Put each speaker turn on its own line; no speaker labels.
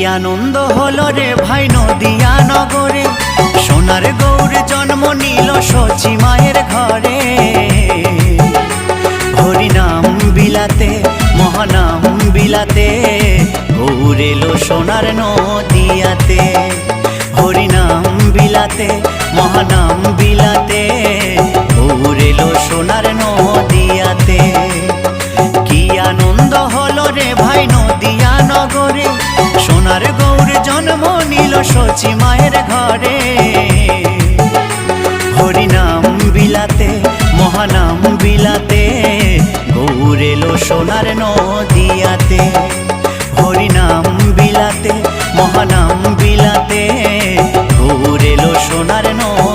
আনন্দ হলো রে ভাই নদিয়া নগরে, সোনার গৌর জন্ম নিল সচি মায়ের ঘরে। হরিনাম বিলাতে মহানাম বিলাতে, গৌর এলো সোনার নদিয়াতে। হরিনাম বিলাতে মহানাম বিলাতে, গৌর এলো সোনার নদিয়াতে। কি আনন্দ হলো রে ভাই নদিয়া নগরে, সোনার গৌর জন্ম নিল সচি মায়ের ঘরে। হরিনাম বিলাতে মহানাম বিলাতে, গৌর এলো সোনার নদিয়াতে। হরিনাম বিলাতে মহানাম বিলাতে, গৌর এলো সোনার নদিয়াতে।